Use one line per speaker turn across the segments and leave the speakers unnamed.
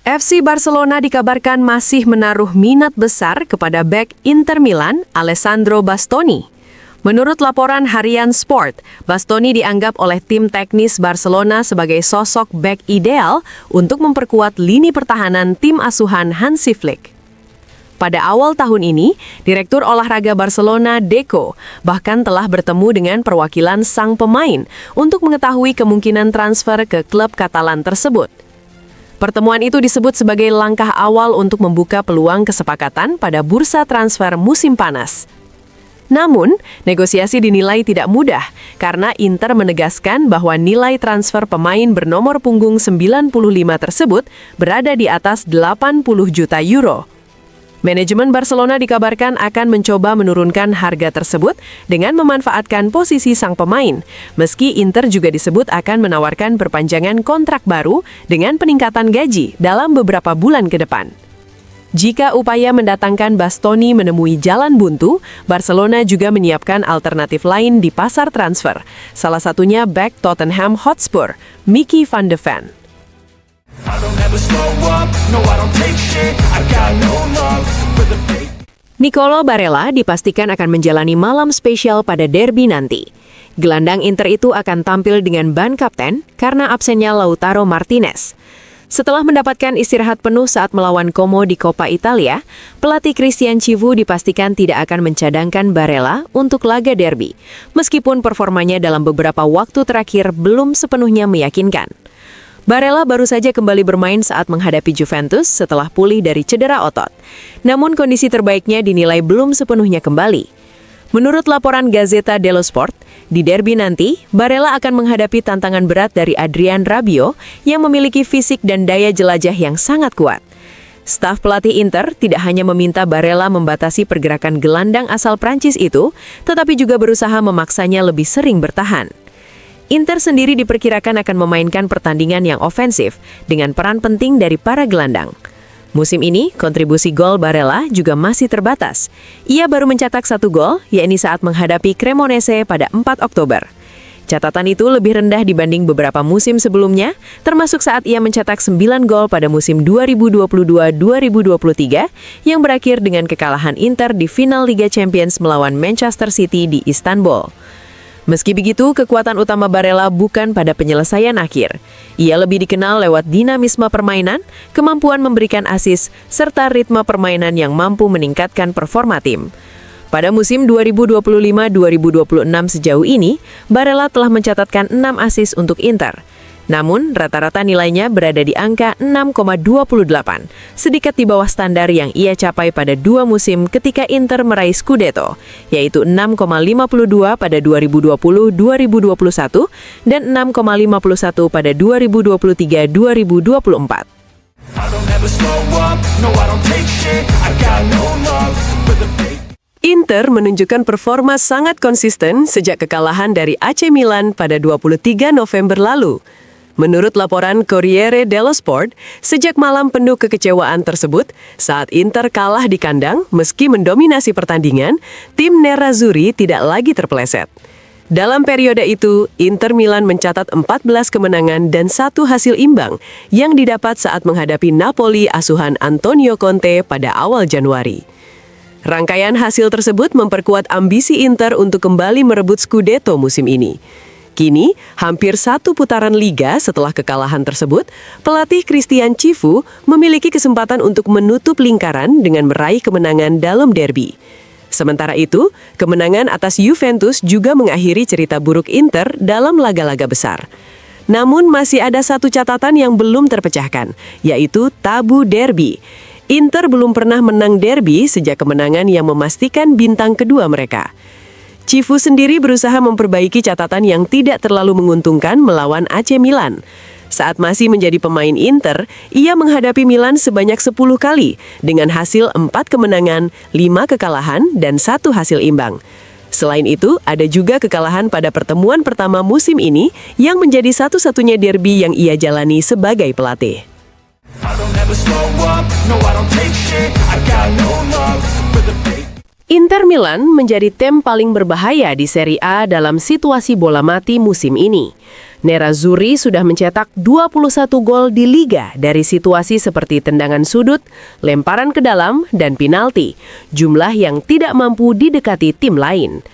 FC Barcelona dikabarkan masih menaruh minat besar kepada bek Inter Milan, Alessandro Bastoni. Menurut laporan harian Sport, Bastoni dianggap oleh tim teknis Barcelona sebagai sosok bek ideal untuk memperkuat lini pertahanan tim asuhan Hansi Flick. Pada awal tahun ini, Direktur Olahraga Barcelona, Deco, bahkan telah bertemu dengan perwakilan sang pemain untuk mengetahui kemungkinan transfer ke klub Katalan tersebut. Pertemuan itu disebut sebagai langkah awal untuk membuka peluang kesepakatan pada bursa transfer musim panas. Namun, negosiasi dinilai tidak mudah karena Inter menegaskan bahwa nilai transfer pemain bernomor punggung 95 tersebut berada di atas 80 juta euro. Manajemen Barcelona dikabarkan akan mencoba menurunkan harga tersebut dengan memanfaatkan posisi sang pemain, meski Inter juga disebut akan menawarkan perpanjangan kontrak baru dengan peningkatan gaji dalam beberapa bulan ke depan. Jika upaya mendatangkan Bastoni menemui jalan buntu, Barcelona juga menyiapkan alternatif lain di pasar transfer, salah satunya bek Tottenham Hotspur, Mickey van de Ven. Nicolo Barella dipastikan akan menjalani malam spesial pada derby nanti. Gelandang Inter itu akan tampil dengan ban kapten karena absennya Lautaro Martinez. Setelah mendapatkan istirahat penuh saat melawan Como di Coppa Italia, pelatih Christian Chivu dipastikan tidak akan mencadangkan Barella untuk laga derby, meskipun performanya dalam beberapa waktu terakhir belum sepenuhnya meyakinkan. Barella baru saja kembali bermain saat menghadapi Juventus setelah pulih dari cedera otot. Namun kondisi terbaiknya dinilai belum sepenuhnya kembali. Menurut laporan Gazzetta dello Sport, di derby nanti, Barella akan menghadapi tantangan berat dari Adrien Rabiot yang memiliki fisik dan daya jelajah yang sangat kuat. Staf pelatih Inter tidak hanya meminta Barella membatasi pergerakan gelandang asal Prancis itu, tetapi juga berusaha memaksanya lebih sering bertahan. Inter sendiri diperkirakan akan memainkan pertandingan yang ofensif dengan peran penting dari para gelandang. Musim ini, kontribusi gol Barella juga masih terbatas. Ia baru mencetak 1 gol, yakni saat menghadapi Cremonese pada 4 Oktober. Catatan itu lebih rendah dibanding beberapa musim sebelumnya, termasuk saat ia mencetak 9 gol pada musim 2022-2023 yang berakhir dengan kekalahan Inter di final Liga Champions melawan Manchester City di Istanbul. Meski begitu, kekuatan utama Barella bukan pada penyelesaian akhir. Ia lebih dikenal lewat dinamisme permainan, kemampuan memberikan assist, serta ritme permainan yang mampu meningkatkan performa tim. Pada musim 2025-2026 sejauh ini, Barella telah mencatatkan 6 assist untuk Inter. Namun, rata-rata nilainya berada di angka 6,28, sedikit di bawah standar yang ia capai pada 2 musim ketika Inter meraih Scudetto, yaitu 6,52 pada 2020-2021 dan 6,51 pada 2023-2024. Inter menunjukkan performa sangat konsisten sejak kekalahan dari AC Milan pada 23 November lalu. Menurut laporan Corriere dello Sport, sejak malam penuh kekecewaan tersebut, saat Inter kalah di kandang meski mendominasi pertandingan, tim Nerazzurri tidak lagi terpeleset. Dalam periode itu, Inter Milan mencatat 14 kemenangan dan 1 hasil imbang yang didapat saat menghadapi Napoli asuhan Antonio Conte pada awal Januari. Rangkaian hasil tersebut memperkuat ambisi Inter untuk kembali merebut Scudetto musim ini. Kini, hampir 1 putaran liga setelah kekalahan tersebut, pelatih Christian Chivu memiliki kesempatan untuk menutup lingkaran dengan meraih kemenangan dalam derby. Sementara itu, kemenangan atas Juventus juga mengakhiri cerita buruk Inter dalam laga-laga besar. Namun masih ada 1 catatan yang belum terpecahkan, yaitu tabu derby. Inter belum pernah menang derby sejak kemenangan yang memastikan bintang kedua mereka. Chivu sendiri berusaha memperbaiki catatan yang tidak terlalu menguntungkan melawan AC Milan. Saat masih menjadi pemain Inter, ia menghadapi Milan sebanyak 10 kali dengan hasil 4 kemenangan, 5 kekalahan, dan 1 hasil imbang. Selain itu, ada juga kekalahan pada pertemuan pertama musim ini yang menjadi satu-satunya derby yang ia jalani sebagai pelatih. Inter Milan menjadi tim paling berbahaya di Serie A dalam situasi bola mati musim ini. Nerazzurri sudah mencetak 21 gol di Liga dari situasi seperti tendangan sudut, lemparan ke dalam, dan penalti, jumlah yang tidak mampu didekati tim lain.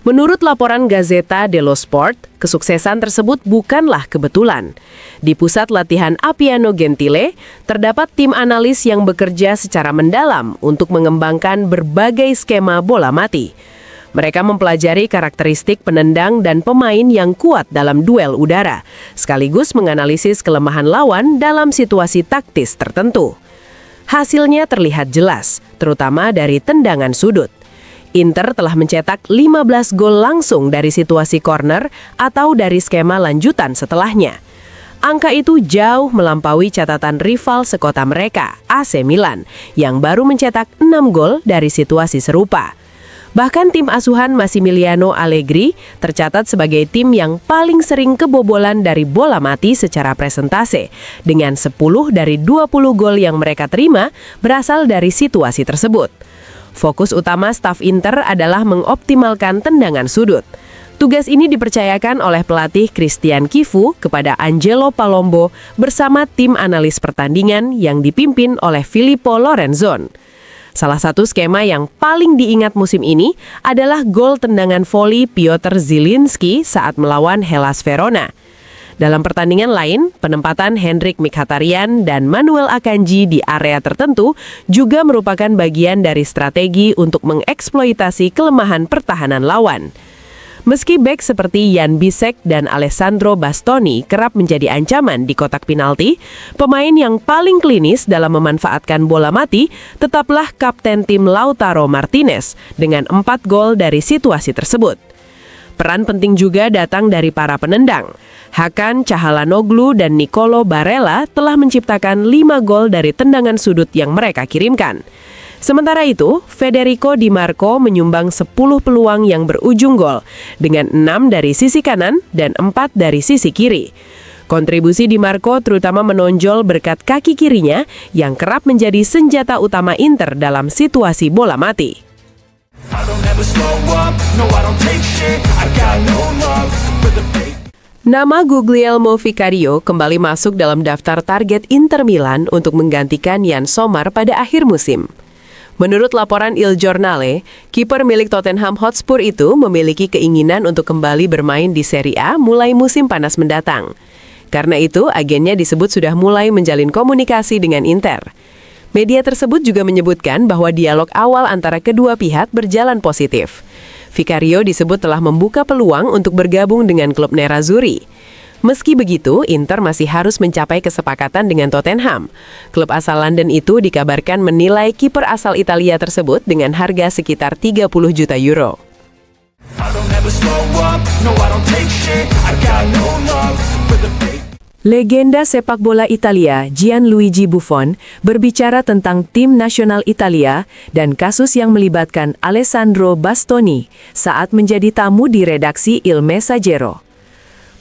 Menurut laporan Gazzetta dello Sport, kesuksesan tersebut bukanlah kebetulan. Di pusat latihan Appiano Gentile, terdapat tim analis yang bekerja secara mendalam untuk mengembangkan berbagai skema bola mati. Mereka mempelajari karakteristik penendang dan pemain yang kuat dalam duel udara, sekaligus menganalisis kelemahan lawan dalam situasi taktis tertentu. Hasilnya terlihat jelas, terutama dari tendangan sudut. Inter telah mencetak 15 gol langsung dari situasi corner atau dari skema lanjutan setelahnya. Angka itu jauh melampaui catatan rival sekota mereka, AC Milan, yang baru mencetak 6 gol dari situasi serupa. Bahkan tim asuhan Massimiliano Allegri tercatat sebagai tim yang paling sering kebobolan dari bola mati secara presentase, dengan 10 dari 20 gol yang mereka terima berasal dari situasi tersebut. Fokus utama staf Inter adalah mengoptimalkan tendangan sudut. Tugas ini dipercayakan oleh pelatih Christian Chivu kepada Angelo Palombo bersama tim analis pertandingan yang dipimpin oleh Filippo Lorenzon. Salah satu skema yang paling diingat musim ini adalah gol tendangan voli Piotr Zielinski saat melawan Hellas Verona. Dalam pertandingan lain, penempatan Henrikh Mkhitaryan dan Manuel Akanji di area tertentu juga merupakan bagian dari strategi untuk mengeksploitasi kelemahan pertahanan lawan. Meski bek seperti Jan Bisek dan Alessandro Bastoni kerap menjadi ancaman di kotak penalti, pemain yang paling klinis dalam memanfaatkan bola mati tetaplah kapten tim Lautaro Martinez dengan 4 gol dari situasi tersebut. Peran penting juga datang dari para penendang. Hakan Çalhanoğlu dan Nicolo Barella telah menciptakan 5 gol dari tendangan sudut yang mereka kirimkan. Sementara itu, Federico Di Marco menyumbang 10 peluang yang berujung gol, dengan 6 dari sisi kanan dan 4 dari sisi kiri. Kontribusi Di Marco terutama menonjol berkat kaki kirinya yang kerap menjadi senjata utama Inter dalam situasi bola mati. Nama Guglielmo Vicario kembali masuk dalam daftar target Inter Milan untuk menggantikan Jan Sommer pada akhir musim. Menurut laporan Il Giornale, kiper milik Tottenham Hotspur itu memiliki keinginan untuk kembali bermain di Serie A mulai musim panas mendatang. Karena itu, agennya disebut sudah mulai menjalin komunikasi dengan Inter. Media tersebut juga menyebutkan bahwa dialog awal antara kedua pihak berjalan positif. Vicario disebut telah membuka peluang untuk bergabung dengan klub Nerazzurri. Meski begitu, Inter masih harus mencapai kesepakatan dengan Tottenham. Klub asal London itu dikabarkan menilai kiper asal Italia tersebut dengan harga sekitar 30 juta euro. Legenda sepak bola Italia Gianluigi Buffon berbicara tentang tim nasional Italia dan kasus yang melibatkan Alessandro Bastoni saat menjadi tamu di redaksi Il Messaggero.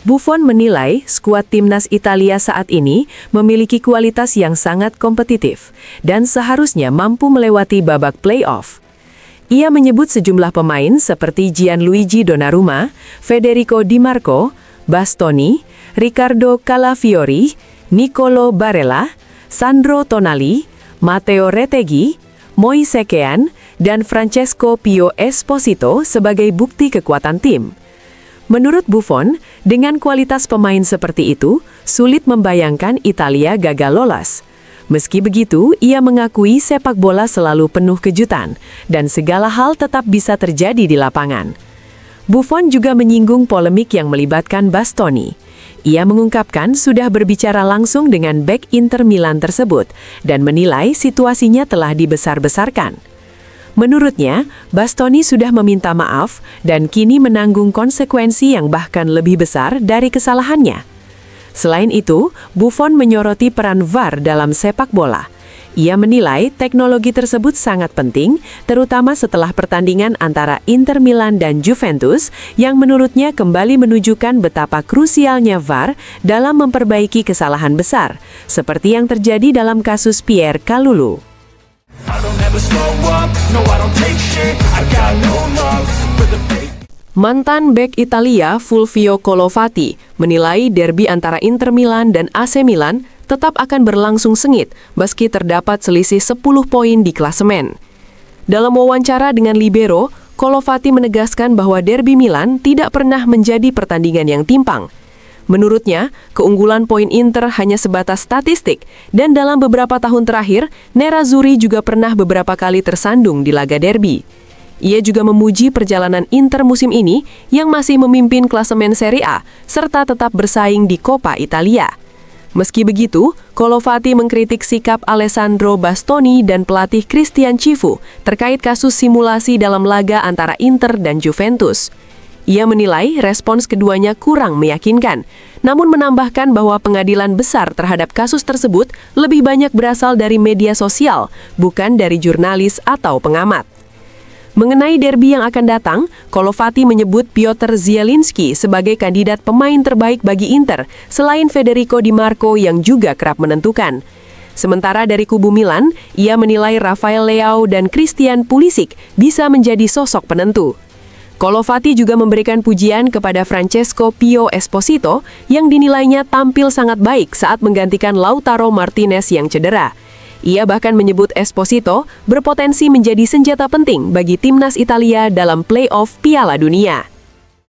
Buffon menilai skuad timnas Italia saat ini memiliki kualitas yang sangat kompetitif dan seharusnya mampu melewati babak play-off. Ia menyebut sejumlah pemain seperti Gianluigi Donnarumma, Federico Di Marco, Bastoni, Riccardo Calafiori, Nicolo Barella, Sandro Tonali, Matteo Retegui, Moise Kean, dan Francesco Pio Esposito sebagai bukti kekuatan tim. Menurut Buffon, dengan kualitas pemain seperti itu, sulit membayangkan Italia gagal lolos. Meski begitu, ia mengakui sepak bola selalu penuh kejutan, dan segala hal tetap bisa terjadi di lapangan. Buffon juga menyinggung polemik yang melibatkan Bastoni. Ia mengungkapkan sudah berbicara langsung dengan bek Inter Milan tersebut dan menilai situasinya telah dibesar-besarkan. Menurutnya, Bastoni sudah meminta maaf dan kini menanggung konsekuensi yang bahkan lebih besar dari kesalahannya. Selain itu, Buffon menyoroti peran VAR dalam sepak bola. Ia menilai teknologi tersebut sangat penting, terutama setelah pertandingan antara Inter Milan dan Juventus yang menurutnya kembali menunjukkan betapa krusialnya VAR dalam memperbaiki kesalahan besar, seperti yang terjadi dalam kasus Pierre Kalulu.
I don't ever slow up, no I don't take shit. I got no love for the fake.
Mantan bek Italia Fulvio Colovati menilai derby antara Inter Milan dan AC Milan tetap akan berlangsung sengit meski terdapat selisih 10 poin di klasemen. Dalam wawancara dengan Libero, Colovati menegaskan bahwa derby Milan tidak pernah menjadi pertandingan yang timpang. Menurutnya, keunggulan poin Inter hanya sebatas statistik dan dalam beberapa tahun terakhir, Nerazzurri juga pernah beberapa kali tersandung di laga derby. Ia juga memuji perjalanan Inter musim ini yang masih memimpin klasemen Serie A serta tetap bersaing di Coppa Italia. Meski begitu, Colovati mengkritik sikap Alessandro Bastoni dan pelatih Christian Cifu terkait kasus simulasi dalam laga antara Inter dan Juventus. Ia menilai respons keduanya kurang meyakinkan, namun menambahkan bahwa pengadilan besar terhadap kasus tersebut lebih banyak berasal dari media sosial, bukan dari jurnalis atau pengamat. Mengenai derby yang akan datang, Colovati menyebut Piotr Zielinski sebagai kandidat pemain terbaik bagi Inter, selain Federico Di Marco yang juga kerap menentukan. Sementara dari kubu Milan, ia menilai Rafael Leao dan Christian Pulisic bisa menjadi sosok penentu. Colovati juga memberikan pujian kepada Francesco Pio Esposito yang dinilainya tampil sangat baik saat menggantikan Lautaro Martinez yang cedera. Ia bahkan menyebut Esposito berpotensi menjadi senjata penting bagi timnas Italia dalam play-off Piala Dunia.